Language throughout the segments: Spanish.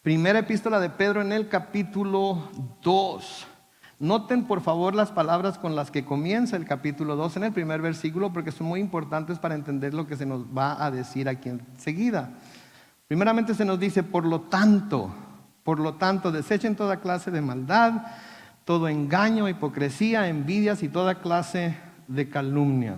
Primera epístola de Pedro en el capítulo 2. Noten por favor las palabras con las que comienza el capítulo 2 en el primer versículo, porque son muy importantes para entender lo que se nos va a decir aquí enseguida. Primeramente se nos dice, por lo tanto, desechen toda clase de maldad, todo engaño, hipocresía, envidias y toda clase de calumnia.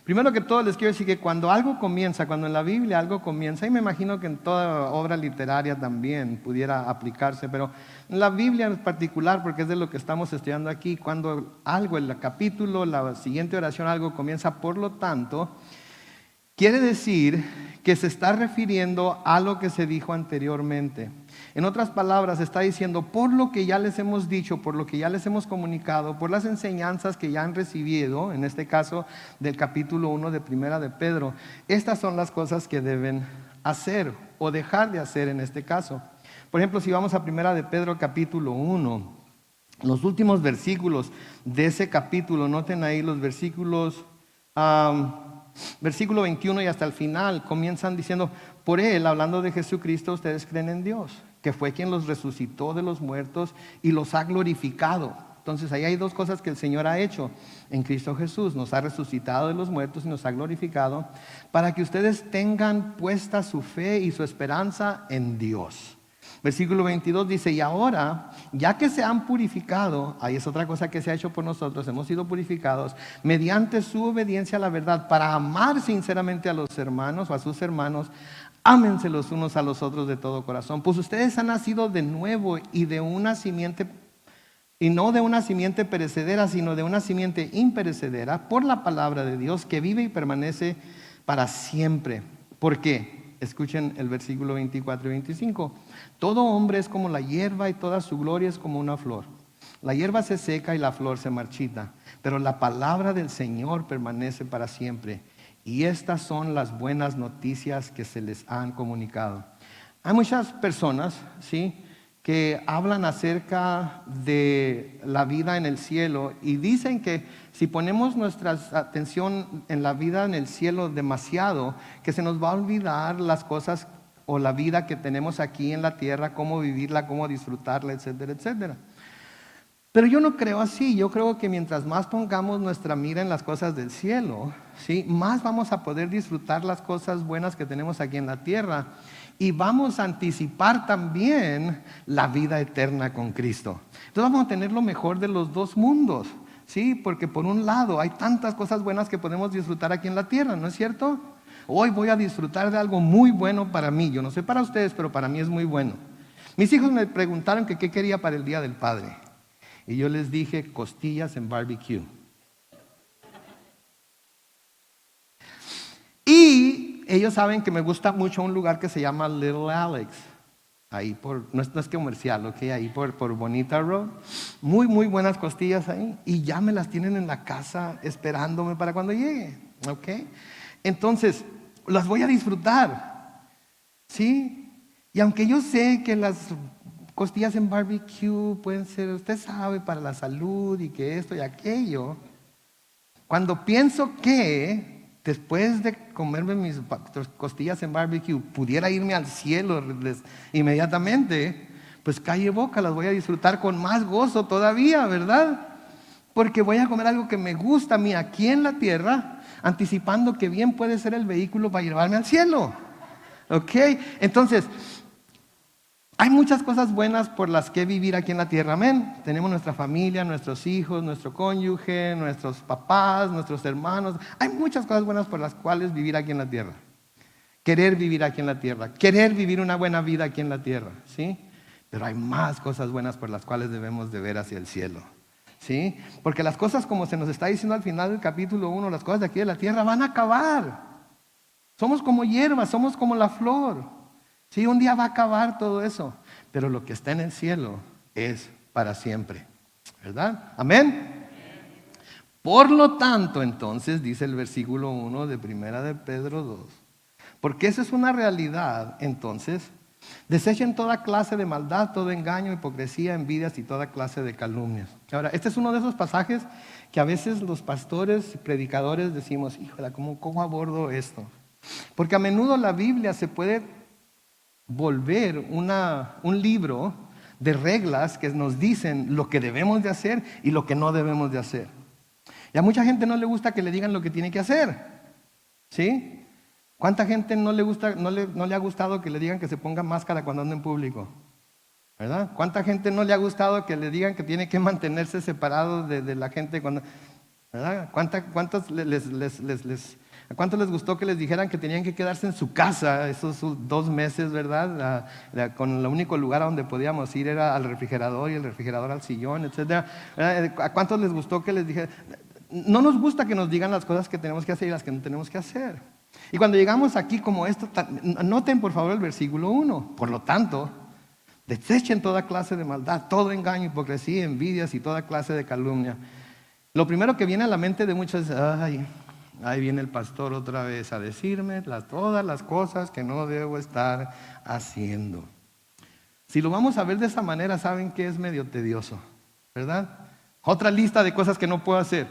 Primero que todo les quiero decir que cuando algo comienza, cuando en la Biblia algo comienza, y me imagino que en toda obra literaria también pudiera aplicarse, pero en la Biblia en particular, porque es de lo que estamos estudiando aquí, cuando algo, el capítulo, la siguiente oración, algo comienza, por lo tanto, quiere decir que se está refiriendo a lo que se dijo anteriormente. En otras palabras, está diciendo, por lo que ya les hemos dicho, por lo que ya les hemos comunicado, por las enseñanzas que ya han recibido, en este caso del capítulo 1 de Primera de Pedro, estas son las cosas que deben hacer o dejar de hacer en este caso. Por ejemplo, si vamos a Primera de Pedro capítulo 1, los últimos versículos de ese capítulo, noten ahí los versículos... versículo 21 y hasta el final comienzan diciendo, por Él, hablando de Jesucristo, ustedes creen en Dios, que fue quien los resucitó de los muertos y los ha glorificado. Entonces ahí hay dos cosas que el Señor ha hecho en Cristo Jesús. Nos ha resucitado de los muertos y nos ha glorificado para que ustedes tengan puesta su fe y su esperanza en Dios. Versículo 22 dice, y ahora, ya que se han purificado, ahí es otra cosa que se ha hecho por nosotros, hemos sido purificados, mediante su obediencia a la verdad, para amar sinceramente a los hermanos o a sus hermanos, ámense los unos a los otros de todo corazón. Pues ustedes han nacido de nuevo y de una simiente, y no de una simiente perecedera, sino de una simiente imperecedera, por la palabra de Dios que vive y permanece para siempre. ¿Por qué? Escuchen el versículo 24 y 25. Todo hombre es como la hierba y toda su gloria es como una flor. La hierba se seca y la flor se marchita, pero la palabra del Señor permanece para siempre. Y estas son las buenas noticias que se les han comunicado. Hay muchas personas, ¿sí?, que hablan acerca de la vida en el cielo y dicen que si ponemos nuestra atención en la vida en el cielo demasiado, que se nos va a olvidar las cosas o la vida que tenemos aquí en la tierra, cómo vivirla, cómo disfrutarla, etcétera, etcétera. Pero yo no creo así. Yo creo que mientras más pongamos nuestra mira en las cosas del cielo, ¿sí?, más vamos a poder disfrutar las cosas buenas que tenemos aquí en la tierra. Y vamos a anticipar también la vida eterna con Cristo. Entonces vamos a tener lo mejor de los dos mundos, ¿sí? Porque por un lado hay tantas cosas buenas que podemos disfrutar aquí en la tierra, ¿no es cierto? Hoy voy a disfrutar de algo muy bueno para mí. Yo no sé para ustedes, pero para mí es muy bueno. Mis hijos me preguntaron que qué quería para el Día del Padre. Y yo les dije, costillas en barbecue. Y ellos saben que me gusta mucho un lugar que se llama Little Alex. Ahí no es comercial, ¿ok? Ahí por Bonita Road. Muy, muy buenas costillas ahí. Y ya me las tienen en la casa esperándome para cuando llegue, ¿ok? Entonces, las voy a disfrutar, ¿sí? Y aunque yo sé que las costillas en barbecue pueden ser, usted sabe, para la salud y que esto y aquello, cuando pienso que después de comerme mis costillas en barbecue pudiera irme al cielo inmediatamente, pues calle boca, las voy a disfrutar con más gozo todavía, ¿verdad? Porque voy a comer algo que me gusta a mí aquí en la tierra, anticipando que bien puede ser el vehículo para llevarme al cielo, ¿ok? Entonces, hay muchas cosas buenas por las que vivir aquí en la tierra, amén. Tenemos nuestra familia, nuestros hijos, nuestro cónyuge, nuestros papás, nuestros hermanos. Hay muchas cosas buenas por las cuales vivir aquí en la tierra. Querer vivir aquí en la tierra, querer vivir una buena vida aquí en la tierra, ¿sí? Pero hay más cosas buenas por las cuales debemos de ver hacia el cielo, ¿sí? Porque las cosas, como se nos está diciendo al final del capítulo 1, las cosas de aquí de la tierra van a acabar. Somos como hierba, somos como la flor. Sí, un día va a acabar todo eso, pero lo que está en el cielo es para siempre, ¿verdad? Amén. Por lo tanto, entonces, dice el versículo 1 de Primera de Pedro 2, porque esa es una realidad, entonces, desechen toda clase de maldad, todo engaño, hipocresía, envidias y toda clase de calumnias. Ahora, este es uno de esos pasajes que a veces los pastores y predicadores decimos, híjole, ¿cómo abordo esto? Porque a menudo la Biblia se puede volver un libro de reglas que nos dicen lo que debemos de hacer y lo que no debemos de hacer. Y a mucha gente no le gusta que le digan lo que tiene que hacer, ¿sí? ¿Cuánta gente no le ha gustado que le digan que se ponga máscara cuando anda en público? ¿Verdad? ¿Cuánta gente no le ha gustado que le digan que tiene que mantenerse separado de la gente cuando... ¿Verdad? ¿A cuántos les gustó que les dijeran que tenían que quedarse en su casa esos 2 meses, ¿verdad? Con el único lugar a donde podíamos ir era al refrigerador y el refrigerador al sillón, etc. ¿A cuántos les gustó que les dijeran? No nos gusta que nos digan las cosas que tenemos que hacer y las que no tenemos que hacer. Y cuando llegamos aquí como esto, noten por favor el versículo 1. Por lo tanto, desechen toda clase de maldad, todo engaño, hipocresía, envidias y toda clase de calumnia. Lo primero que viene a la mente de muchos es, ahí viene el pastor otra vez a decirme todas las cosas que no debo estar haciendo. Si lo vamos a ver de esa manera, saben que es medio tedioso, ¿verdad? Otra lista de cosas que no puedo hacer,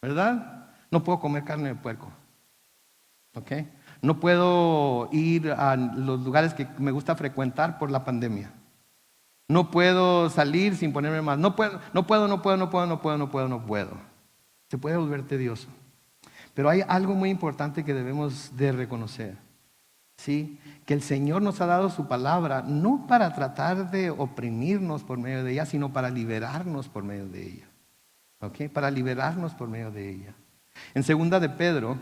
¿verdad? No puedo comer carne de puerco, ¿ok? No puedo ir a los lugares que me gusta frecuentar por la pandemia. No puedo salir sin ponerme mal. No puedo. Se puede volver tedioso. Pero hay algo muy importante que debemos de reconocer. ¿Sí? Que el Señor nos ha dado su palabra no para tratar de oprimirnos por medio de ella, sino para liberarnos por medio de ella. ¿Ok? Para liberarnos por medio de ella. En 2 de Pedro,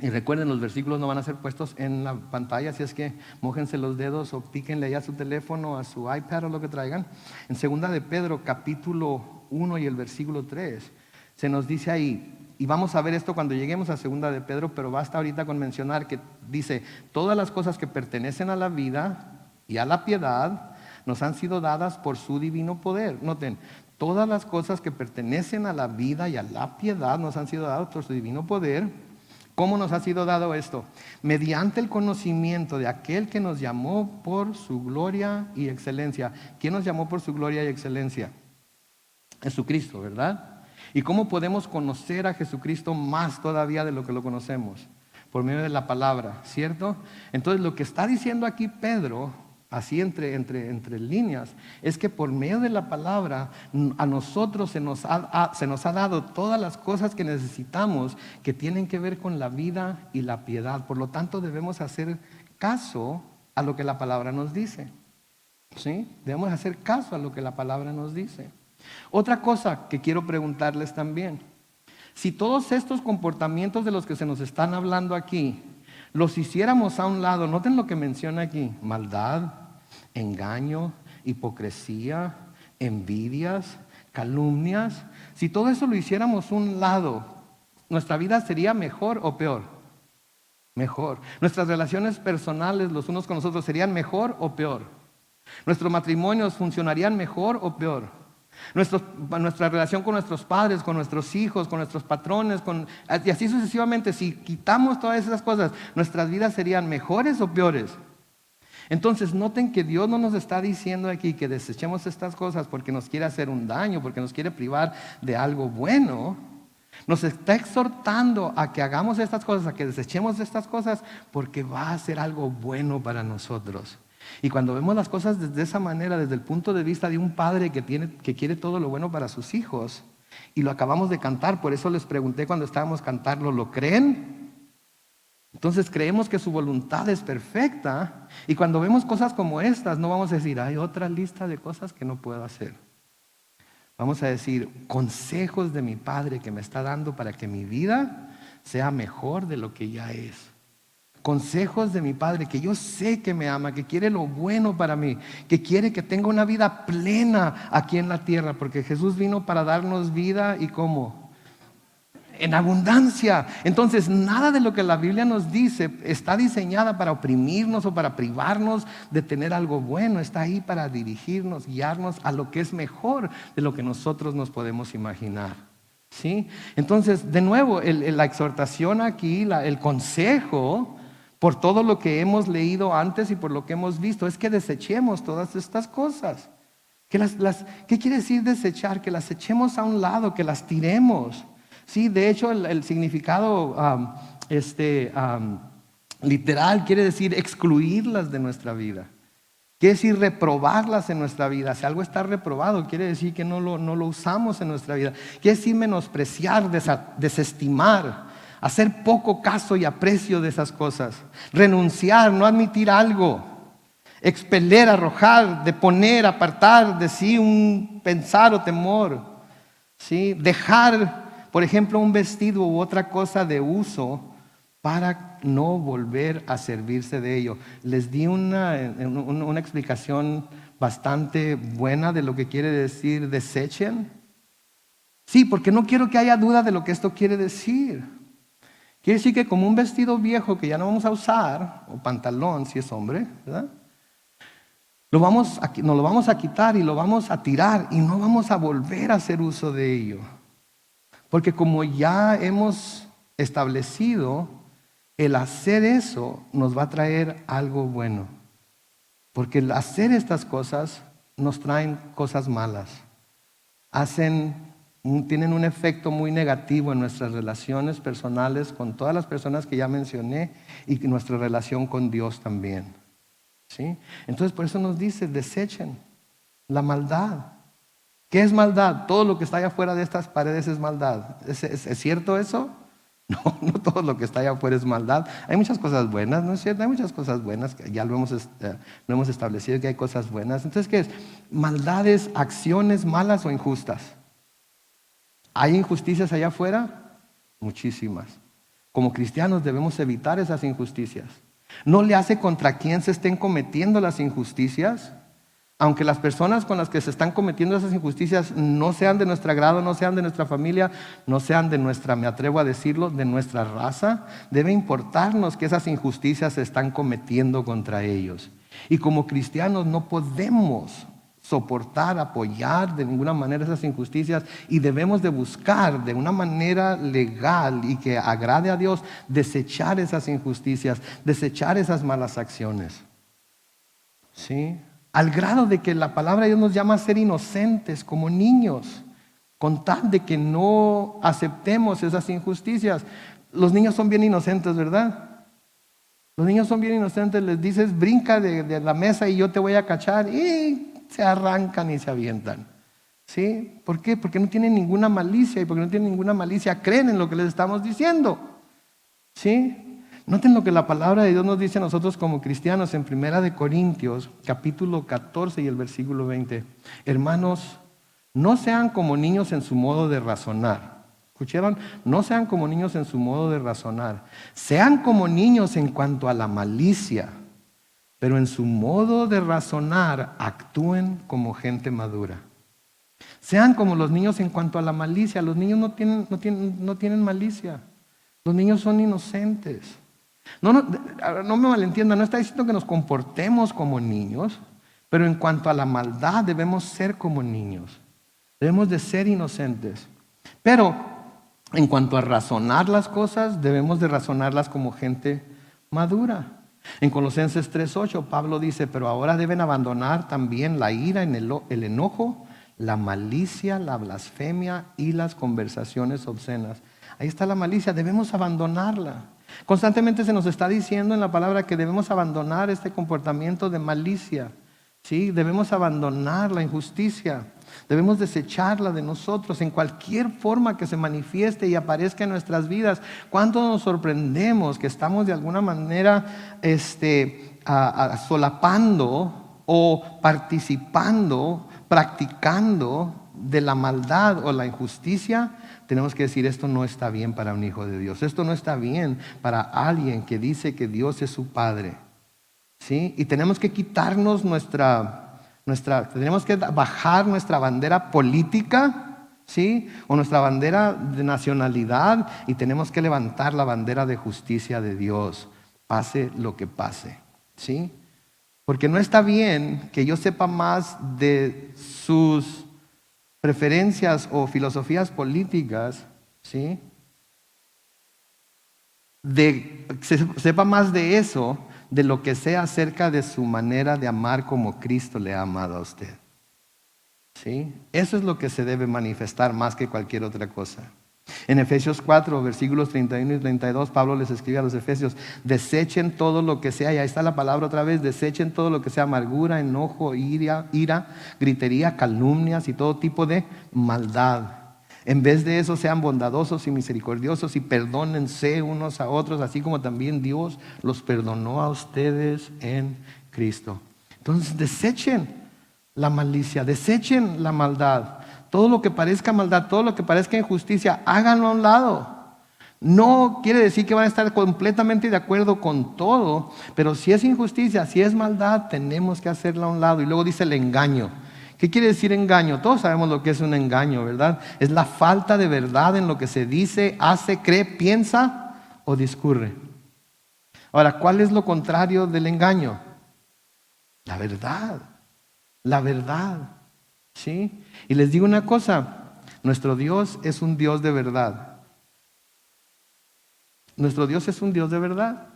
y recuerden, los versículos no van a ser puestos en la pantalla, así es que mójense los dedos o píquenle ya a su teléfono, a su iPad o lo que traigan. En 2 de Pedro, capítulo 1 y el versículo 3, se nos dice ahí, y vamos a ver esto cuando lleguemos a 2 de Pedro, pero basta ahorita con mencionar que dice, todas las cosas que pertenecen a la vida y a la piedad nos han sido dadas por su divino poder. Noten, todas las cosas que pertenecen a la vida y a la piedad nos han sido dadas por su divino poder. ¿Cómo nos ha sido dado esto? Mediante el conocimiento de aquel que nos llamó por su gloria y excelencia. ¿Quién nos llamó por su gloria y excelencia? Jesucristo, ¿verdad? ¿Y cómo podemos conocer a Jesucristo más todavía de lo que lo conocemos? Por medio de la palabra, ¿cierto? Entonces lo que está diciendo aquí Pedro, así entre líneas, es que por medio de la palabra a nosotros se nos ha dado todas las cosas que necesitamos que tienen que ver con la vida y la piedad. Por lo tanto debemos hacer caso a lo que la palabra nos dice, ¿sí? Debemos hacer caso a lo que la palabra nos dice. Otra cosa que quiero preguntarles también, si todos estos comportamientos de los que se nos están hablando aquí los hiciéramos a un lado, noten lo que menciona aquí: maldad, engaño, hipocresía, envidias, calumnias. Si todo eso lo hiciéramos a un lado, ¿nuestra vida sería mejor o peor? Mejor. ¿Nuestras relaciones personales los unos con los otros serían mejor o peor? ¿Nuestros matrimonios funcionarían mejor o peor? Nuestra relación con nuestros padres, con nuestros hijos, con nuestros patrones, y así sucesivamente, si quitamos todas esas cosas, ¿nuestras vidas serían mejores o peores? Entonces noten que Dios no nos está diciendo aquí que desechemos estas cosas porque nos quiere hacer un daño, porque nos quiere privar de algo bueno. Nos está exhortando a que hagamos estas cosas, a que desechemos estas cosas, porque va a ser algo bueno para nosotros. Y cuando vemos las cosas desde esa manera, desde el punto de vista de un padre que quiere todo lo bueno para sus hijos, y lo acabamos de cantar, por eso les pregunté cuando estábamos cantando, ¿lo creen? Entonces creemos que su voluntad es perfecta, y cuando vemos cosas como estas, no vamos a decir, hay otra lista de cosas que no puedo hacer. Vamos a decir, consejos de mi padre que me está dando para que mi vida sea mejor de lo que ya es. Consejos de mi Padre que yo sé que me ama, que quiere lo bueno para mí, que quiere que tenga una vida plena aquí en la tierra, porque Jesús vino para darnos vida y ¿cómo? En abundancia. Entonces nada de lo que la Biblia nos dice está diseñada para oprimirnos o para privarnos de tener algo bueno. Está ahí para dirigirnos, guiarnos a lo que es mejor de lo que nosotros nos podemos imaginar, ¿sí? Entonces de nuevo la exhortación aquí, el consejo, por todo lo que hemos leído antes y por lo que hemos visto, es que desechemos todas estas cosas. ¿Qué quiere decir desechar? Que las echemos a un lado, que las tiremos. Sí, de hecho el significado Literal quiere decir excluirlas de nuestra vida. Quiere decir reprobarlas en nuestra vida. Si algo está reprobado, quiere decir que no lo usamos en nuestra vida. Quiere decir menospreciar, desestimar, hacer poco caso y aprecio de esas cosas. Renunciar, no admitir algo. Expeler, arrojar, deponer, apartar de sí un pensar o temor. ¿Sí? Dejar, por ejemplo, un vestido u otra cosa de uso para no volver a servirse de ello. Les di una explicación bastante buena de lo que quiere decir desechen. Sí, porque no quiero que haya duda de lo que esto quiere decir. Quiere decir que como un vestido viejo que ya no vamos a usar, o pantalón si es hombre, ¿verdad? Nos lo vamos a quitar y lo vamos a tirar y no vamos a volver a hacer uso de ello. Porque como ya hemos establecido, el hacer eso nos va a traer algo bueno. Porque el hacer estas cosas nos traen cosas malas. Tienen un efecto muy negativo en nuestras relaciones personales con todas las personas que ya mencioné y nuestra relación con Dios también. ¿Sí? Entonces por eso nos dice, desechen la maldad. ¿Qué es maldad? Todo lo que está allá afuera de estas paredes es maldad. ¿Es cierto eso? No todo lo que está allá afuera es maldad. Hay muchas cosas buenas, ¿no es cierto? Hay muchas cosas buenas, que ya lo hemos establecido que hay cosas buenas. Entonces, ¿qué es? Maldades, acciones malas o injustas. ¿Hay injusticias allá afuera? Muchísimas. Como cristianos debemos evitar esas injusticias. ¿No le hace contra quién se estén cometiendo las injusticias? Aunque las personas con las que se están cometiendo esas injusticias no sean de nuestro agrado, no sean de nuestra familia, no sean de nuestra, me atrevo a decirlo, de nuestra raza, debe importarnos que esas injusticias se están cometiendo contra ellos. Y como cristianos no podemos soportar, apoyar de ninguna manera esas injusticias y debemos de buscar de una manera legal y que agrade a Dios, desechar esas injusticias, desechar esas malas acciones. ¿Sí? Al grado de que la palabra de Dios nos llama a ser inocentes como niños, con tal de que no aceptemos esas injusticias. Los niños son bien inocentes, ¿verdad? Los niños son bien inocentes, les dices brinca de la mesa y yo te voy a cachar y se arrancan y se avientan. ¿Sí? ¿Por qué? Porque no tienen ninguna malicia y porque no tienen ninguna malicia creen en lo que les estamos diciendo. ¿Sí? Noten lo que la palabra de Dios nos dice a nosotros como cristianos en 1 Corintios, capítulo 14 y el versículo 20. Hermanos, no sean como niños en su modo de razonar. ¿Escucharon? No sean como niños en su modo de razonar. Sean como niños en cuanto a la malicia, pero en su modo de razonar actúen como gente madura. Sean como los niños en cuanto a la malicia. Los niños no tienen malicia. Los niños son inocentes. No me malentiendan, no está diciendo que nos comportemos como niños, pero en cuanto a la maldad debemos ser como niños. Debemos de ser inocentes. Pero en cuanto a razonar las cosas, debemos de razonarlas como gente madura. En Colosenses 3:8 Pablo dice, pero ahora deben abandonar también la ira, el enojo, la malicia, la blasfemia y las conversaciones obscenas. Ahí está la malicia, debemos abandonarla. Constantemente se nos está diciendo en la palabra que debemos abandonar este comportamiento de malicia. ¿Sí? Debemos abandonar la injusticia. Debemos desecharla de nosotros en cualquier forma que se manifieste y aparezca en nuestras vidas. ¿Cuánto nos sorprendemos que estamos de alguna manera solapando o participando, practicando de la maldad o la injusticia? Tenemos que decir, esto no está bien para un hijo de Dios. Esto no está bien para alguien que dice que Dios es su Padre. ¿Sí? Y tenemos que quitarnos tenemos que bajar nuestra bandera política, ¿sí? O nuestra bandera de nacionalidad y tenemos que levantar la bandera de justicia de Dios, pase lo que pase, ¿sí? Porque no está bien que yo sepa más de sus preferencias o filosofías políticas, ¿sí? Sepa más de eso de lo que sea acerca de su manera de amar como Cristo le ha amado a usted. ¿Sí? Eso es lo que se debe manifestar más que cualquier otra cosa. En Efesios 4, versículos 31 y 32, Pablo les escribe a los efesios: desechen todo lo que sea, y ahí está la palabra otra vez, desechen todo lo que sea amargura, enojo, ira, gritería, calumnias y todo tipo de maldad. En vez de eso, sean bondadosos y misericordiosos y perdónense unos a otros, así como también Dios los perdonó a ustedes en Cristo. Entonces, desechen la malicia, desechen la maldad. Todo lo que parezca maldad, todo lo que parezca injusticia, háganlo a un lado. No quiere decir que van a estar completamente de acuerdo con todo, pero si es injusticia, si es maldad, tenemos que hacerla a un lado. Y luego dice el engaño. ¿Qué quiere decir engaño? Todos sabemos lo que es un engaño, ¿verdad? Es la falta de verdad en lo que se dice, hace, cree, piensa o discurre. Ahora, ¿cuál es lo contrario del engaño? La verdad. La verdad. ¿Sí? Y les digo una cosa, nuestro Dios es un Dios de verdad. Nuestro Dios es un Dios de verdad.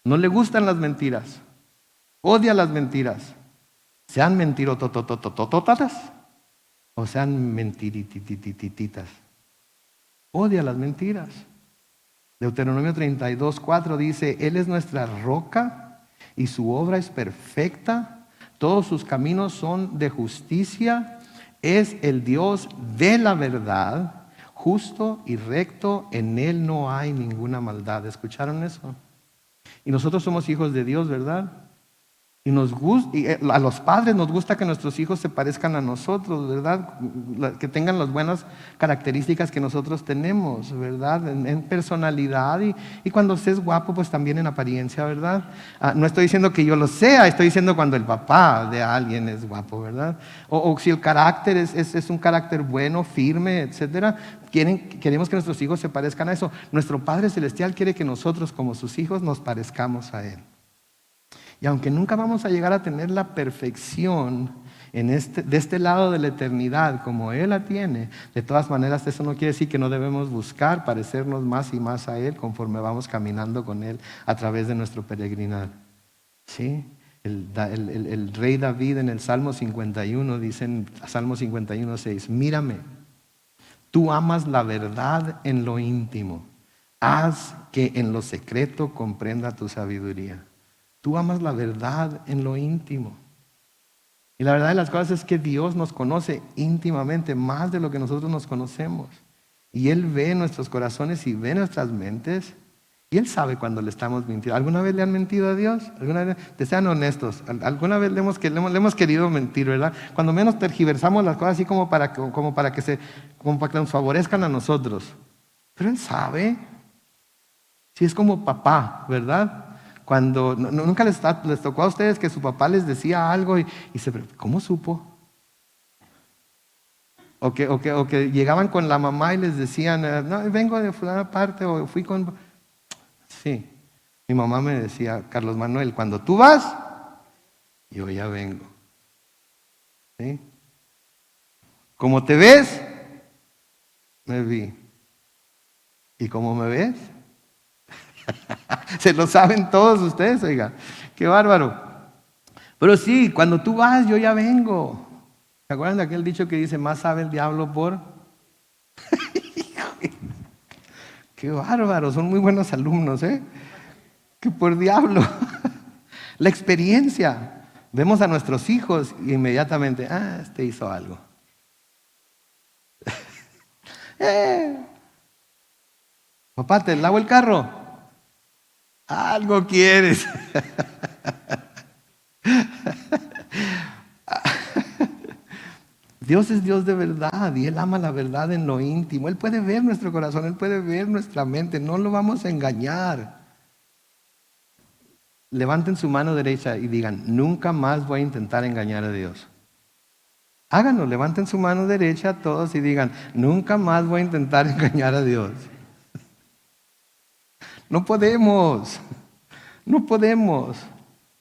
No le gustan las mentiras. Odia las mentiras. Sean mentirototototototas o sean mentirititititas. Odia las mentiras. Deuteronomio 32:4 dice: Él es nuestra roca y su obra es perfecta. Todos sus caminos son de justicia. Es el Dios de la verdad, justo y recto. En Él no hay ninguna maldad. ¿Escucharon eso? Y nosotros somos hijos de Dios, ¿verdad? Y a los padres nos gusta que nuestros hijos se parezcan a nosotros, ¿verdad? Que tengan las buenas características que nosotros tenemos, ¿verdad? En personalidad y cuando se es guapo, pues también en apariencia, ¿verdad? No estoy diciendo que yo lo sea, estoy diciendo cuando el papá de alguien es guapo, ¿verdad? O si el carácter es un carácter bueno, firme, etcétera. Queremos que nuestros hijos se parezcan a eso. Nuestro Padre Celestial quiere que nosotros, como sus hijos, nos parezcamos a Él. Y aunque nunca vamos a llegar a tener la perfección de este lado de la eternidad como Él la tiene, de todas maneras eso no quiere decir que no debemos buscar parecernos más y más a Él conforme vamos caminando con Él a través de nuestro peregrinar. ¿Sí? El rey David en el Salmo 51 dice en Salmo 51:6: mírame, tú amas la verdad en lo íntimo, haz que en lo secreto comprenda tu sabiduría. Tú amas la verdad en lo íntimo. Y la verdad de las cosas es que Dios nos conoce íntimamente, más de lo que nosotros nos conocemos. Y Él ve nuestros corazones y ve nuestras mentes. Y Él sabe cuando le estamos mintiendo. ¿Alguna vez le han mentido a Dios? ¿Alguna vez? Sean honestos. ¿Alguna vez le hemos querido mentir, verdad? Cuando menos tergiversamos las cosas así como para que nos favorezcan a nosotros. Pero Él sabe. Si es como papá, ¿verdad? Cuando nunca les tocó a ustedes que su papá les decía algo y ¿cómo supo? O que llegaban con la mamá y les decían: no, vengo de fulana parte, o fui con... Sí, mi mamá me decía: Carlos Manuel, cuando tú vas, yo ya vengo. ¿Sí? Como te ves, me vi. ¿Y cómo me ves? Se lo saben todos ustedes, oiga, qué bárbaro. Pero sí, cuando tú vas, yo ya vengo. ¿Se acuerdan de aquel dicho que dice: más sabe el diablo por... Qué bárbaro, son muy buenos alumnos, que por diablo. La experiencia. Vemos a nuestros hijos y inmediatamente: este hizo algo. Papá, ¿te lavo el carro? Algo quieres. Dios es Dios de verdad y Él ama la verdad en lo íntimo. Él puede ver nuestro corazón, Él puede ver nuestra mente. No lo vamos a engañar. Levanten su mano derecha y digan: nunca más voy a intentar engañar a Dios. Háganlo, levanten su mano derecha todos y digan: nunca más voy a intentar engañar a Dios. No podemos. No podemos.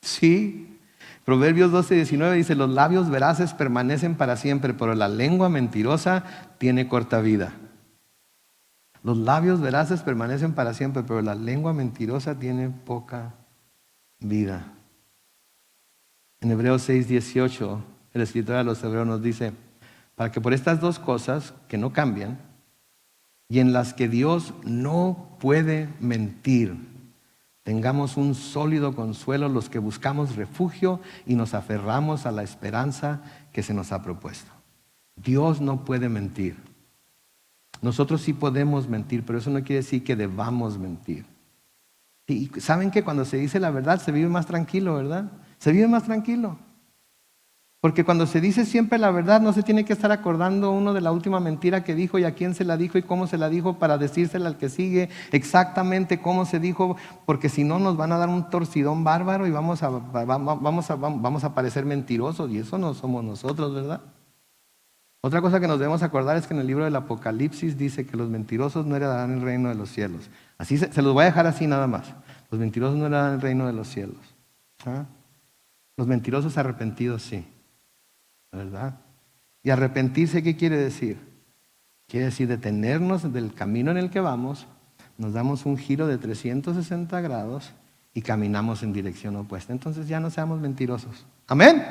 Sí. Proverbios 12:19 dice: los labios veraces permanecen para siempre, pero la lengua mentirosa tiene corta vida. Los labios veraces permanecen para siempre, pero la lengua mentirosa tiene poca vida. En Hebreos 6:18, el escritor de los Hebreos nos dice: para que por estas dos cosas que no cambian, y en las que Dios no puede mentir, tengamos un sólido consuelo los que buscamos refugio y nos aferramos a la esperanza que se nos ha propuesto. Dios no puede mentir. Nosotros sí podemos mentir, pero eso no quiere decir que debamos mentir. Y saben que cuando se dice la verdad se vive más tranquilo, ¿verdad? Se vive más tranquilo. Porque cuando se dice siempre la verdad no se tiene que estar acordando uno de la última mentira que dijo y a quién se la dijo y cómo se la dijo para decírsela al que sigue exactamente cómo se dijo, porque si no nos van a dar un torcidón bárbaro y vamos a parecer mentirosos, y eso no somos nosotros, ¿verdad? Otra cosa que nos debemos acordar es que en el libro del Apocalipsis dice que los mentirosos no heredarán el reino de los cielos. Así se los voy a dejar así nada más. Los mentirosos no heredarán el reino de los cielos. ¿Ah? Los mentirosos arrepentidos sí. ¿Verdad? Y arrepentirse, ¿qué quiere decir? Quiere decir detenernos del camino en el que vamos, nos damos un giro de 360 grados y caminamos en dirección opuesta. Entonces ya no seamos mentirosos. ¿Amén?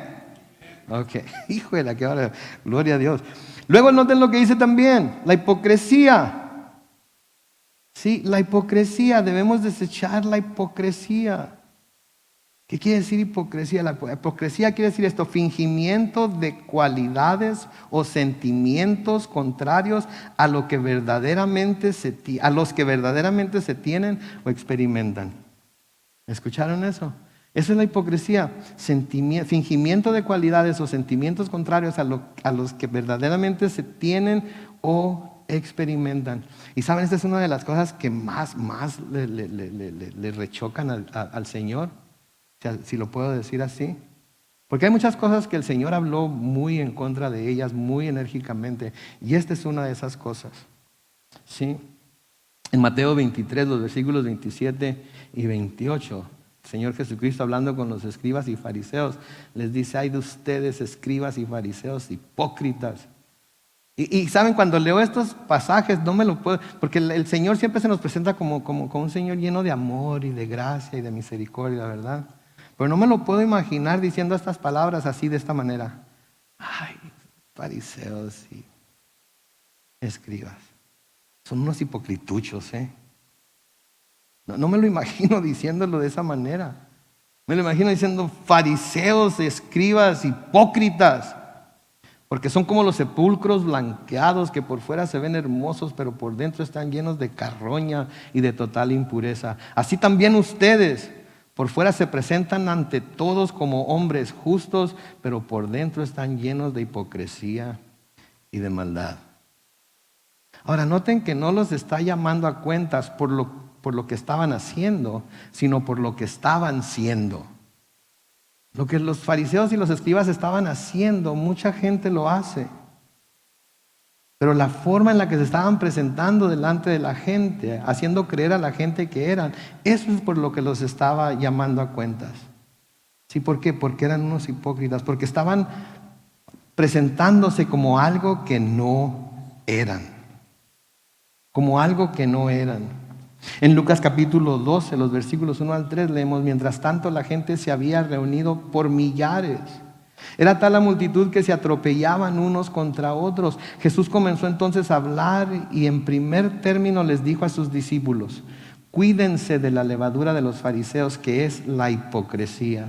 Ok, híjole, que ahora, gloria a Dios. Luego noten lo que dice también, la hipocresía. Sí, la hipocresía, debemos desechar la hipocresía. ¿Qué quiere decir hipocresía? La hipocresía quiere decir esto, fingimiento de cualidades o sentimientos contrarios a los que verdaderamente se tienen o experimentan. ¿Escucharon eso? Eso es la hipocresía, fingimiento de cualidades o sentimientos contrarios a los que verdaderamente se tienen o experimentan. Y saben, esta es una de las cosas que más le rechocan al Señor. Si lo puedo decir así, porque hay muchas cosas que el Señor habló muy en contra de ellas, muy enérgicamente, y esta es una de esas cosas. ¿Sí? En Mateo 23, los versículos 27 y 28, el Señor Jesucristo hablando con los escribas y fariseos, les dice, ay de ustedes escribas y fariseos hipócritas. Y saben, cuando leo estos pasajes no me lo puedo, porque el Señor siempre se nos presenta como un Señor lleno de amor y de gracia y de misericordia, ¿verdad? Pero no me lo puedo imaginar diciendo estas palabras así, de esta manera. Ay, fariseos y escribas. Son unos hipocrituchos, ¿eh? No me lo imagino diciéndolo de esa manera. Me lo imagino diciendo fariseos, escribas, hipócritas. Porque son como los sepulcros blanqueados que por fuera se ven hermosos, pero por dentro están llenos de carroña y de total impureza. Así también ustedes. Por fuera se presentan ante todos como hombres justos, pero por dentro están llenos de hipocresía y de maldad. Ahora, noten que no los está llamando a cuentas por lo que estaban haciendo, sino por lo que estaban siendo. Lo que los fariseos y los escribas estaban haciendo, mucha gente lo hace. Pero la forma en la que se estaban presentando delante de la gente, haciendo creer a la gente que eran, eso es por lo que los estaba llamando a cuentas. ¿Sí? ¿Por qué? Porque eran unos hipócritas, porque estaban presentándose como algo que no eran. Como algo que no eran. En Lucas capítulo 12, los versículos 1 al 3 leemos, mientras tanto la gente se había reunido por millares. Era tal la multitud que se atropellaban unos contra otros. Jesús comenzó entonces a hablar y en primer término les dijo a sus discípulos, cuídense de la levadura de los fariseos, que es la hipocresía.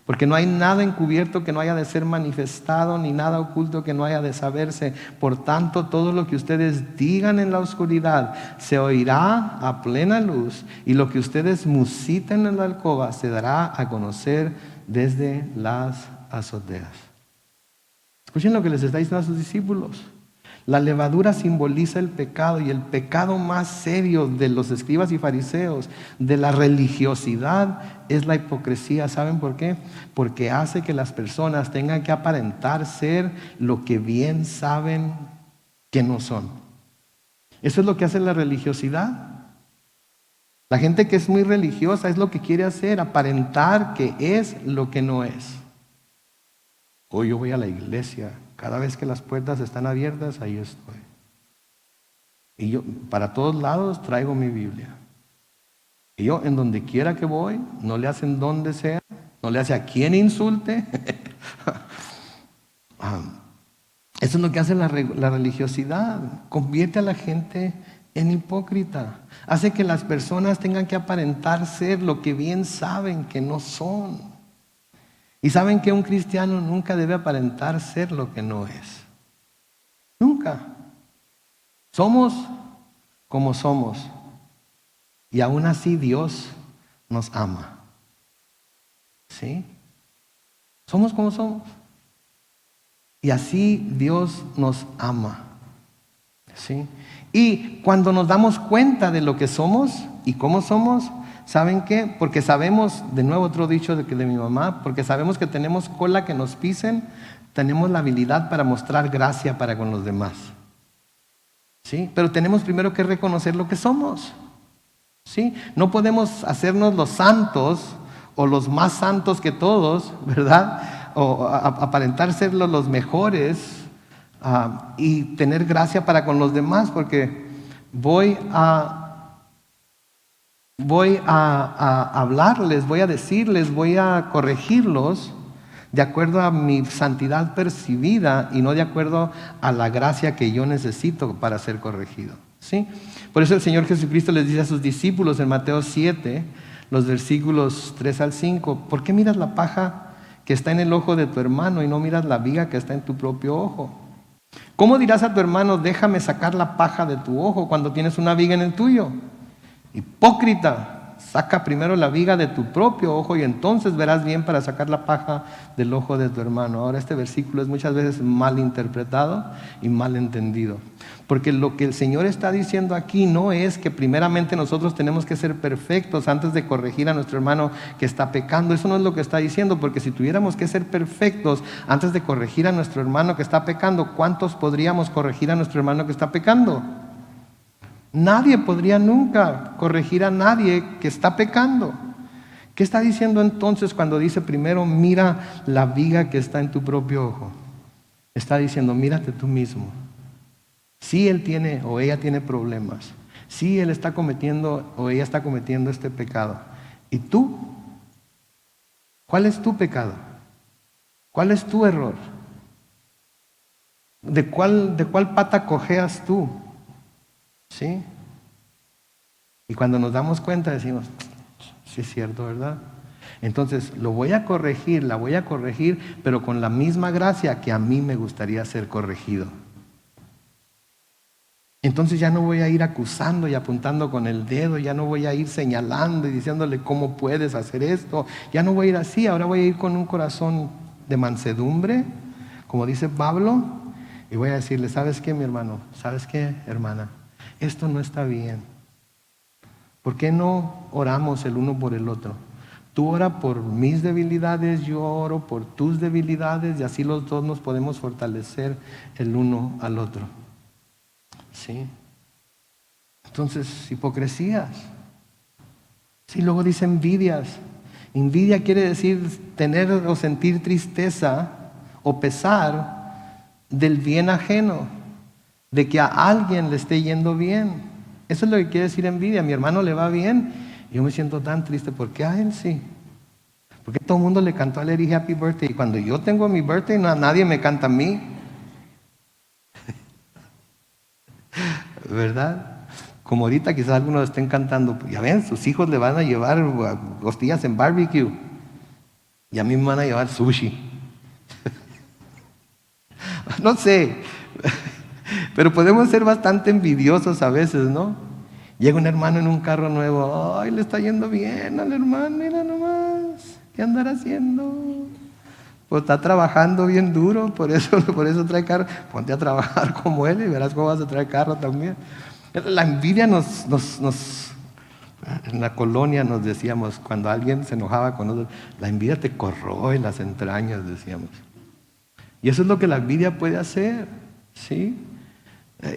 Porque no hay nada encubierto que no haya de ser manifestado, ni nada oculto que no haya de saberse. Por tanto, todo lo que ustedes digan en la oscuridad se oirá a plena luz, y lo que ustedes musiten en la alcoba se dará a conocer desde las azoteas. Escuchen lo que les está diciendo a sus discípulos. La levadura simboliza el pecado, y el pecado más serio de los escribas y fariseos, de la religiosidad, es la hipocresía. ¿Saben por qué? Porque hace que las personas tengan que aparentar ser lo que bien saben que no son. Eso es lo que hace la religiosidad. La gente que es muy religiosa es lo que quiere hacer, aparentar que es lo que no es. Hoy yo voy a la iglesia, cada vez que las puertas están abiertas, ahí estoy. Y yo para todos lados traigo mi Biblia. Y yo en donde quiera que voy, no le hacen donde sea, no le hace a quien insulte. Eso es lo que hace la religiosidad, convierte a la gente en hipócrita. Hace que las personas tengan que aparentar ser lo que bien saben que no son. Y saben que un cristiano nunca debe aparentar ser lo que no es. Nunca. Somos como somos. Y aún así Dios nos ama. ¿Sí? Somos como somos. Y así Dios nos ama. ¿Sí? Y cuando nos damos cuenta de lo que somos y cómo somos, ¿saben qué? Porque sabemos, de nuevo otro dicho de mi mamá, porque sabemos que tenemos cola que nos pisen, tenemos la habilidad para mostrar gracia para con los demás. ¿Sí? Pero tenemos primero que reconocer lo que somos. ¿Sí? No podemos hacernos los santos o los más santos que todos, ¿verdad? O aparentar ser los mejores y tener gracia para con los demás, porque voy a hablarles, voy a decirles, voy a corregirlos de acuerdo a mi santidad percibida y no de acuerdo a la gracia que yo necesito para ser corregido. ¿Sí? Por eso el Señor Jesucristo les dice a sus discípulos en Mateo 7, los versículos 3 al 5, ¿por qué miras la paja que está en el ojo de tu hermano y no miras la viga que está en tu propio ojo? ¿Cómo dirás a tu hermano, déjame sacar la paja de tu ojo cuando tienes una viga en el tuyo? Hipócrita, saca primero la viga de tu propio ojo y entonces verás bien para sacar la paja del ojo de tu hermano. Ahora este versículo es muchas veces mal interpretado y mal entendido. Porque lo que el Señor está diciendo aquí no es que primeramente nosotros tenemos que ser perfectos antes de corregir a nuestro hermano que está pecando. Eso no es lo que está diciendo, porque si tuviéramos que ser perfectos antes de corregir a nuestro hermano que está pecando, ¿cuántos podríamos corregir a nuestro hermano que está pecando? Nadie podría nunca corregir a nadie que está pecando. ¿Qué está diciendo entonces cuando dice primero mira la viga que está en tu propio ojo? Está diciendo mírate tú mismo. Si él tiene o ella tiene problemas, si él está cometiendo o ella está cometiendo este pecado, ¿y tú? ¿Cuál es tu pecado? ¿Cuál es tu error? ¿De cuál pata cojeas tú? ¿Sí? Y cuando nos damos cuenta decimos, sí es cierto, ¿verdad? Entonces lo voy a corregir, la voy a corregir, pero con la misma gracia que a mí me gustaría ser corregido. Entonces ya no voy a ir acusando y apuntando con el dedo, ya no voy a ir señalando y diciéndole cómo puedes hacer esto, ya no voy a ir así, ahora voy a ir con un corazón de mansedumbre, como dice Pablo, y voy a decirle, ¿sabes qué, mi hermano? ¿Sabes qué, hermana? Esto no está bien. ¿Por qué no oramos el uno por el otro? Tú ora por mis debilidades, yo oro por tus debilidades y así los dos nos podemos fortalecer el uno al otro. ¿Sí? Entonces, hipocresías. Sí, luego dice envidias. Envidia quiere decir tener o sentir tristeza o pesar del bien ajeno, de que a alguien le esté yendo bien. Eso es lo que quiere decir envidia. A mi hermano le va bien, yo me siento tan triste porque a él sí. Porque todo el mundo le cantó a Larry Happy Birthday y cuando yo tengo mi birthday nadie me canta a mí. ¿Verdad? Como ahorita quizás algunos estén cantando, ya ven, sus hijos le van a llevar costillas en barbecue y a mí me van a llevar sushi. No sé, pero podemos ser bastante envidiosos a veces, ¿no? Llega un hermano en un carro nuevo, ay, le está yendo bien al hermano, mira nomás, ¿qué andará haciendo? Pues está trabajando bien duro, por eso trae carro. Ponte a trabajar como él y verás cómo vas a traer carro también. La envidia nos en la colonia nos decíamos, cuando alguien se enojaba con nosotros, la envidia te corroe las entrañas, decíamos. Y eso es lo que la envidia puede hacer, ¿sí?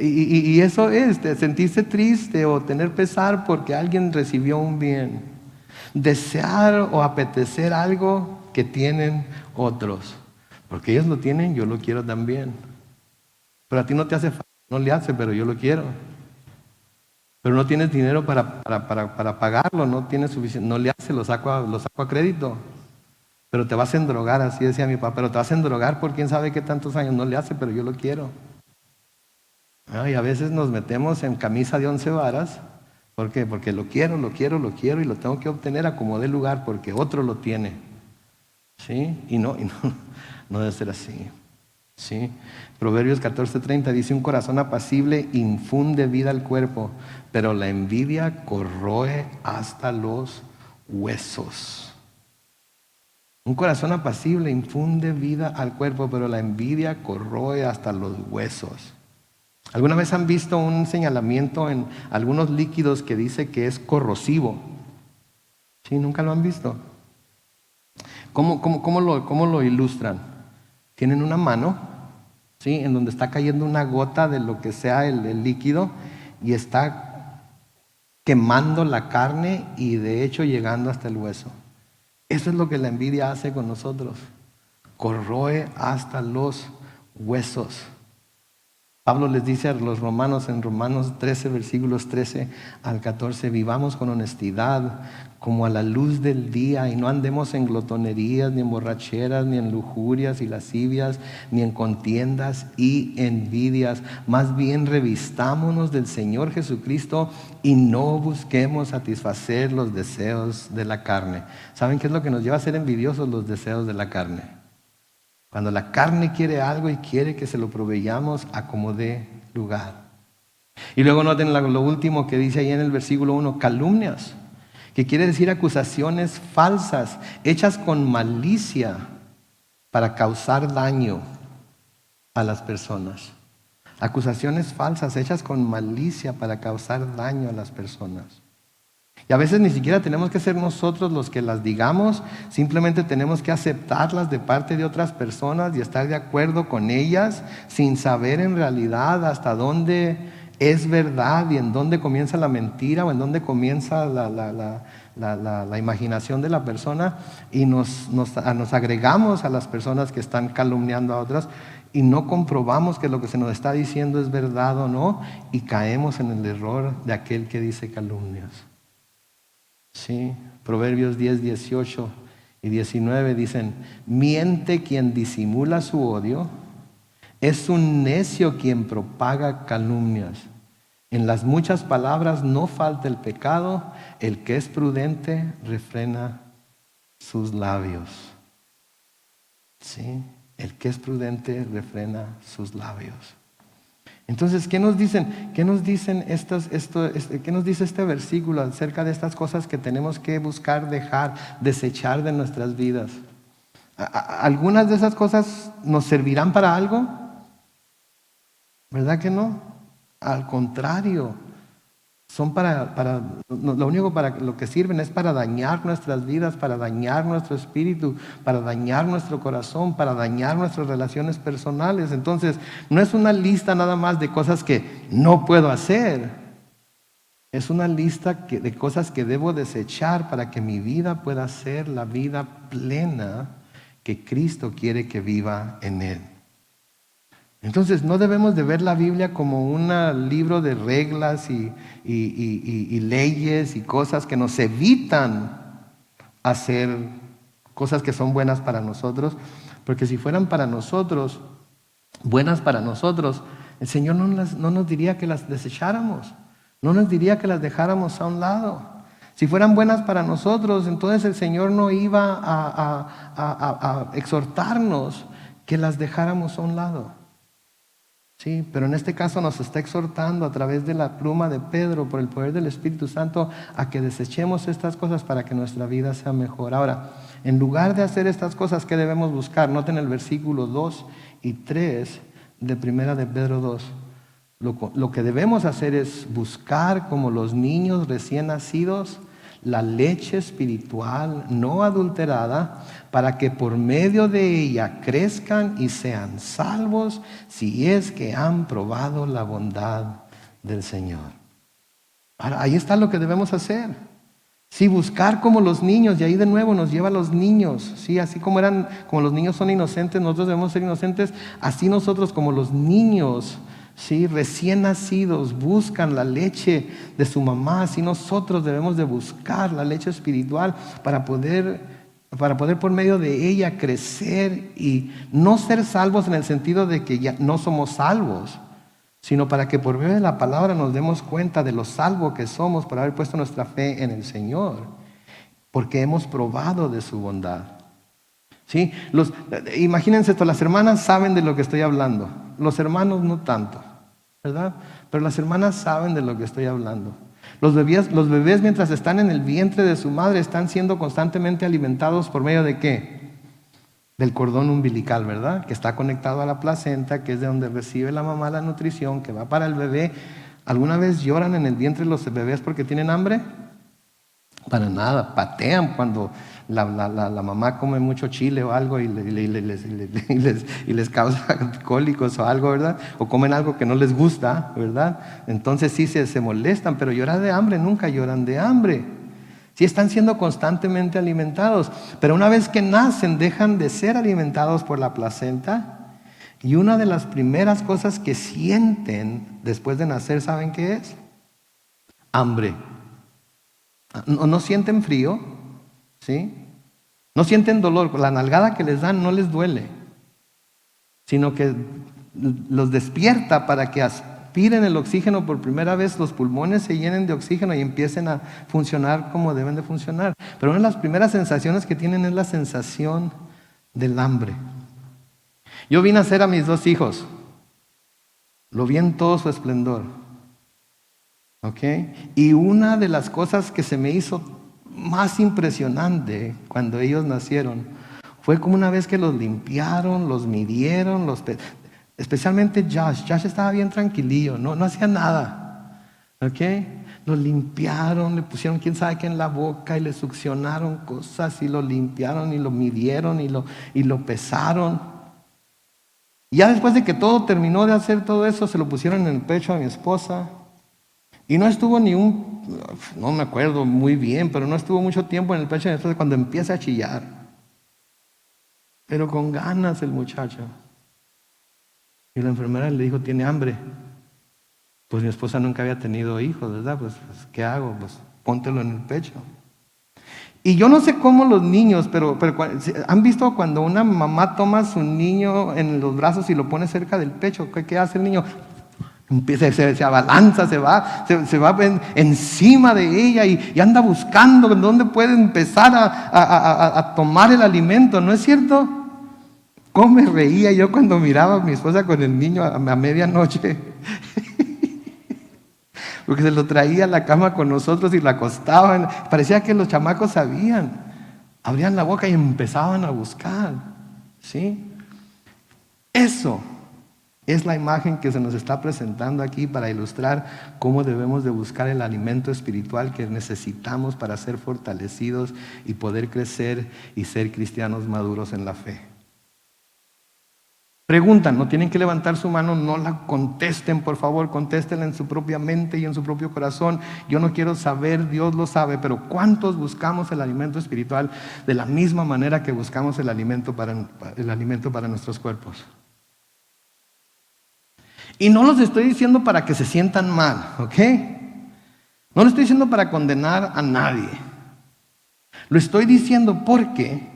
Y eso es, sentirse triste o tener pesar porque alguien recibió un bien. Desear o apetecer algo que tienen otros. Porque ellos lo tienen, yo lo quiero también. Pero a ti no te hace falta, no le hace, pero yo lo quiero. Pero no tienes dinero para pagarlo, no tienes suficiente, no le hace, lo saco a crédito. Pero te vas a endrogar, así decía mi papá, pero te vas a endrogar por quién sabe qué tantos años, no le hace, pero yo lo quiero. Y a veces nos metemos en camisa de 11 varas. ¿Por qué? Porque lo quiero y lo tengo que obtener a como dé lugar porque otro lo tiene. ¿Sí? Y no, no debe ser así. ¿Sí? Proverbios 14:30 dice: un corazón apacible infunde vida al cuerpo, pero la envidia corroe hasta los huesos. Un corazón apacible infunde vida al cuerpo, pero la envidia corroe hasta los huesos. ¿Alguna vez han visto un señalamiento en algunos líquidos que dice que es corrosivo? ¿Sí? ¿Nunca lo han visto? ¿Cómo lo ilustran? Tienen una mano, ¿sí?, en donde está cayendo una gota de lo que sea el líquido y está quemando la carne y de hecho llegando hasta el hueso. Eso es lo que la envidia hace con nosotros. Corroe hasta los huesos. Pablo les dice a los romanos en Romanos 13, versículos 13 al 14: vivamos con honestidad como a la luz del día y no andemos en glotonerías, ni en borracheras, ni en lujurias y lascivias, ni en contiendas y envidias. Más bien revistámonos del Señor Jesucristo y no busquemos satisfacer los deseos de la carne. ¿Saben qué es lo que nos lleva a ser envidiosos? Los deseos de la carne. Cuando la carne quiere algo y quiere que se lo proveyamos a como dé lugar. Y luego noten lo último que dice ahí en el versículo 1, calumnias, que quiere decir acusaciones falsas, hechas con malicia para causar daño a las personas. Acusaciones falsas, hechas con malicia para causar daño a las personas. Y a veces ni siquiera tenemos que ser nosotros los que las digamos, simplemente tenemos que aceptarlas de parte de otras personas y estar de acuerdo con ellas sin saber en realidad hasta dónde es verdad y en dónde comienza la mentira o en dónde comienza la imaginación de la persona, y nos agregamos a las personas que están calumniando a otras y no comprobamos que lo que se nos está diciendo es verdad o no, y caemos en el error de aquel que dice calumnias. Sí, Proverbios 10, 18 y 19 dicen: miente quien disimula su odio, es un necio quien propaga calumnias. En las muchas palabras no falta el pecado, el que es prudente refrena sus labios. Sí, el que es prudente refrena sus labios. Entonces, ¿qué nos dicen? ¿Qué nos dice este versículo acerca de estas cosas que tenemos que buscar dejar, desechar de nuestras vidas? ¿Algunas de esas cosas nos servirán para algo? ¿Verdad que no? Al contrario, son lo único para lo que sirven es para dañar nuestras vidas, para dañar nuestro espíritu, para dañar nuestro corazón, para dañar nuestras relaciones personales. Entonces, no es una lista nada más de cosas que no puedo hacer. Es una lista de cosas que debo desechar para que mi vida pueda ser la vida plena que Cristo quiere que viva en Él. Entonces, no debemos de ver la Biblia como un libro de reglas y leyes y cosas que nos evitan hacer cosas que son buenas para nosotros, porque si fueran para nosotros, buenas para nosotros, el Señor no nos diría que las desecháramos, no nos diría que las dejáramos a un lado. Si fueran buenas para nosotros, entonces el Señor no iba a exhortarnos que las dejáramos a un lado. Sí, pero en este caso nos está exhortando a través de la pluma de Pedro, por el poder del Espíritu Santo, a que desechemos estas cosas para que nuestra vida sea mejor. Ahora, en lugar de hacer estas cosas, ¿qué debemos buscar? Noten el versículo 2 y 3 de primera de Pedro 2. Lo que debemos hacer es buscar, como los niños recién nacidos, la leche espiritual no adulterada, para que por medio de ella crezcan y sean salvos, si es que han probado la bondad del Señor. Ahora, ahí está lo que debemos hacer. Sí, buscar como los niños, y ahí de nuevo nos lleva a los niños. Sí, así como los niños son inocentes, nosotros debemos ser inocentes, así nosotros como los niños, sí, recién nacidos, buscan la leche de su mamá, así nosotros debemos de buscar la leche espiritual para poder por medio de ella crecer y no ser salvos en el sentido de que ya no somos salvos, sino para que por medio de la palabra nos demos cuenta de lo salvo que somos por haber puesto nuestra fe en el Señor, porque hemos probado de su bondad. ¿Sí? Imagínense esto, las hermanas saben de lo que estoy hablando, los hermanos no tanto, ¿verdad? Pero las hermanas saben de lo que estoy hablando. Los bebés mientras están en el vientre de su madre están siendo constantemente alimentados por medio de ¿qué? Del cordón umbilical, ¿verdad? Que está conectado a la placenta, que es de donde recibe la mamá la nutrición, que va para el bebé. ¿Alguna vez lloran en el vientre los bebés porque tienen hambre? Para nada, patean cuando la mamá come mucho chile o algo y les causa cólicos o algo, ¿verdad? O comen algo que no les gusta, ¿verdad? Entonces sí se molestan, pero llorar de hambre nunca lloran de hambre. Sí están siendo constantemente alimentados, pero una vez que nacen dejan de ser alimentados por la placenta y una de las primeras cosas que sienten después de nacer, ¿saben qué es? Hambre. No sienten frío, ¿sí? No sienten dolor, la nalgada que les dan no les duele, sino que los despierta para que aspiren el oxígeno por primera vez, los pulmones se llenen de oxígeno y empiecen a funcionar como deben de funcionar. Pero una de las primeras sensaciones que tienen es la sensación del hambre. Yo vi nacer a mis 2 hijos, lo vi en todo su esplendor, ¿ok? Y una de las cosas que se me hizo más impresionante cuando ellos nacieron fue como una vez que los limpiaron, los midieron, especialmente Josh estaba bien tranquilillo, no hacía nada, ¿ok? Lo limpiaron, le pusieron quién sabe qué en la boca y le succionaron cosas y lo limpiaron y lo midieron y lo pesaron. Y ya después de que todo terminó de hacer todo eso, se lo pusieron en el pecho a mi esposa y no estuvo no me acuerdo muy bien, pero no estuvo mucho tiempo en el pecho de mi esposa cuando empieza a chillar, pero con ganas el muchacho. Y la enfermera le dijo, ¿tiene hambre? Pues mi esposa nunca había tenido hijos, ¿verdad? Pues ¿qué hago? Pues póntelo en el pecho. Y yo no sé cómo los niños, pero ¿han visto cuando una mamá toma a su niño en los brazos y lo pone cerca del pecho? ¿Qué hace el niño? Empieza, se abalanza, se va encima de ella y anda buscando dónde puede empezar a tomar el alimento, ¿no es cierto? ¿Cómo me reía yo cuando miraba a mi esposa con el niño a medianoche? Porque se lo traía a la cama con nosotros y la acostaban. Parecía que los chamacos sabían. Abrían la boca y empezaban a buscar. ¿Sí? Eso es la imagen que se nos está presentando aquí para ilustrar cómo debemos de buscar el alimento espiritual que necesitamos para ser fortalecidos y poder crecer y ser cristianos maduros en la fe. Preguntan, no tienen que levantar su mano, no la contesten, por favor, contéstenla en su propia mente y en su propio corazón. Yo no quiero saber, Dios lo sabe, pero ¿cuántos buscamos el alimento espiritual de la misma manera que buscamos el alimento para nuestros cuerpos? Y no los estoy diciendo para que se sientan mal, ¿ok? No lo estoy diciendo para condenar a nadie. Lo estoy diciendo porque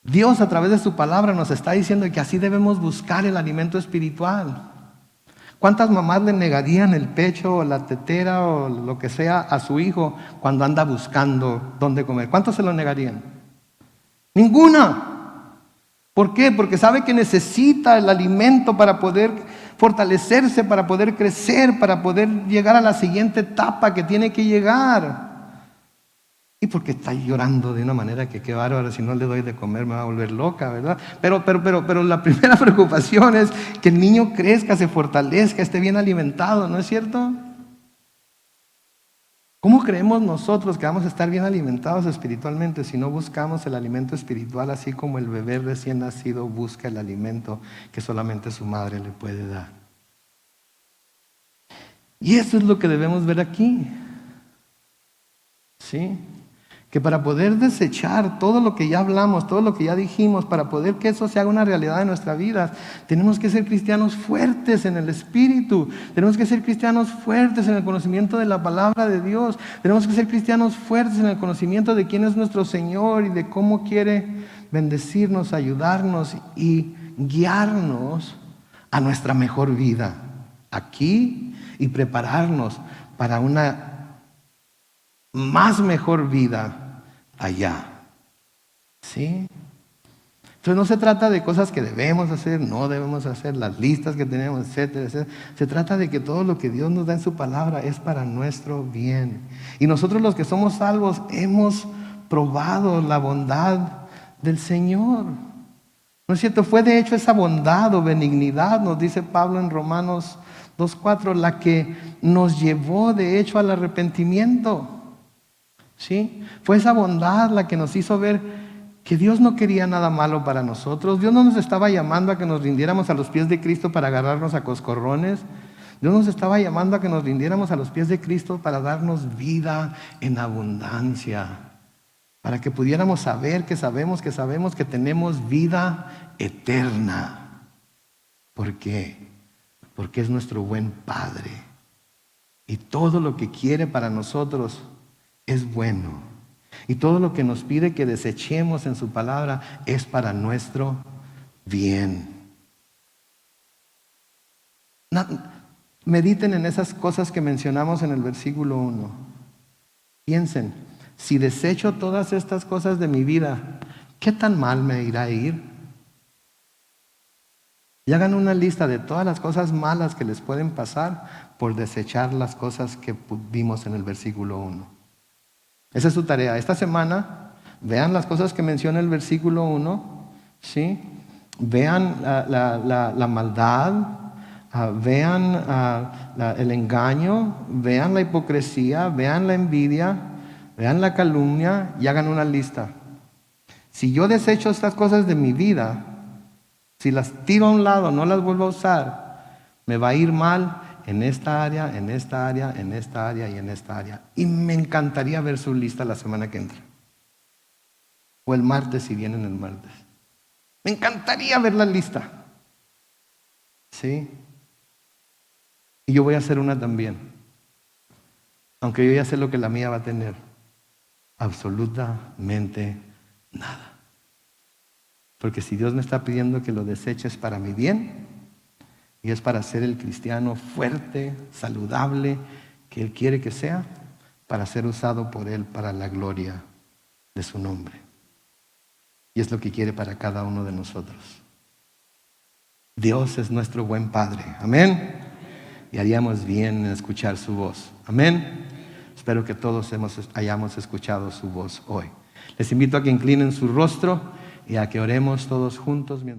Dios a través de su palabra nos está diciendo que así debemos buscar el alimento espiritual. ¿Cuántas mamás le negarían el pecho o la tetera o lo que sea a su hijo cuando anda buscando dónde comer? ¿Cuántos se lo negarían? Ninguna. ¿Por qué? Porque sabe que necesita el alimento para poder fortalecerse, para poder crecer, para poder llegar a la siguiente etapa que tiene que llegar. Y porque está llorando de una manera que qué bárbaro, si no le doy de comer me va a volver loca, ¿verdad? Pero la primera preocupación es que el niño crezca, se fortalezca, esté bien alimentado, ¿no es cierto? ¿Cómo creemos nosotros que vamos a estar bien alimentados espiritualmente si no buscamos el alimento espiritual así como el bebé recién nacido busca el alimento que solamente su madre le puede dar? Y eso es lo que debemos ver aquí. ¿Sí? Que para poder desechar todo lo que ya hablamos, todo lo que ya dijimos, para poder que eso se haga una realidad en nuestra vida, tenemos que ser cristianos fuertes en el Espíritu, tenemos que ser cristianos fuertes en el conocimiento de la palabra de Dios, tenemos que ser cristianos fuertes en el conocimiento de quién es nuestro Señor y de cómo quiere bendecirnos, ayudarnos y guiarnos a nuestra mejor vida aquí y prepararnos para una más mejor vida allá. ¿Sí? Entonces no se trata de cosas que debemos hacer, no debemos hacer, las listas que tenemos, etcétera, etcétera. Se trata de que todo lo que Dios nos da en su palabra es para nuestro bien. Y nosotros los que somos salvos hemos probado la bondad del Señor. ¿No es cierto? Fue de hecho esa bondad o benignidad, nos dice Pablo en Romanos 2:4, la que nos llevó de hecho al arrepentimiento. ¿Sí? Fue esa bondad la que nos hizo ver que Dios no quería nada malo para nosotros. Dios no nos estaba llamando a que nos rindiéramos a los pies de Cristo para agarrarnos a coscorrones. Dios nos estaba llamando a que nos rindiéramos a los pies de Cristo para darnos vida en abundancia. Para que pudiéramos saber que sabemos que tenemos vida eterna. ¿Por qué? Porque es nuestro buen Padre. Y todo lo que quiere para nosotros es bueno. Y todo lo que nos pide que desechemos en su palabra es para nuestro bien. Mediten en esas cosas que mencionamos en el versículo 1. Piensen, si desecho todas estas cosas de mi vida, ¿qué tan mal me irá a ir? Y hagan una lista de todas las cosas malas que les pueden pasar por desechar las cosas que vimos en el versículo 1. Esa es su tarea. Esta semana, vean las cosas que menciona el versículo 1, ¿sí? Vean la maldad, vean el engaño, vean la hipocresía, vean la envidia, vean la calumnia y hagan una lista. Si yo desecho estas cosas de mi vida, si las tiro a un lado, no las vuelvo a usar, me va a ir mal en esta área, en esta área, en esta área y en esta área. Y me encantaría ver su lista la semana que entra. O el martes, si vienen el martes. Me encantaría ver la lista. ¿Sí? Y yo voy a hacer una también. Aunque yo ya sé lo que la mía va a tener. Absolutamente nada. Porque si Dios me está pidiendo que lo deseches para mi bien, y es para ser el cristiano fuerte, saludable, que Él quiere que sea, para ser usado por Él para la gloria de su nombre. Y es lo que quiere para cada uno de nosotros. Dios es nuestro buen Padre. Amén. Y haríamos bien en escuchar su voz. Amén. Espero que todos hayamos escuchado su voz hoy. Les invito a que inclinen su rostro y a que oremos todos juntos mientras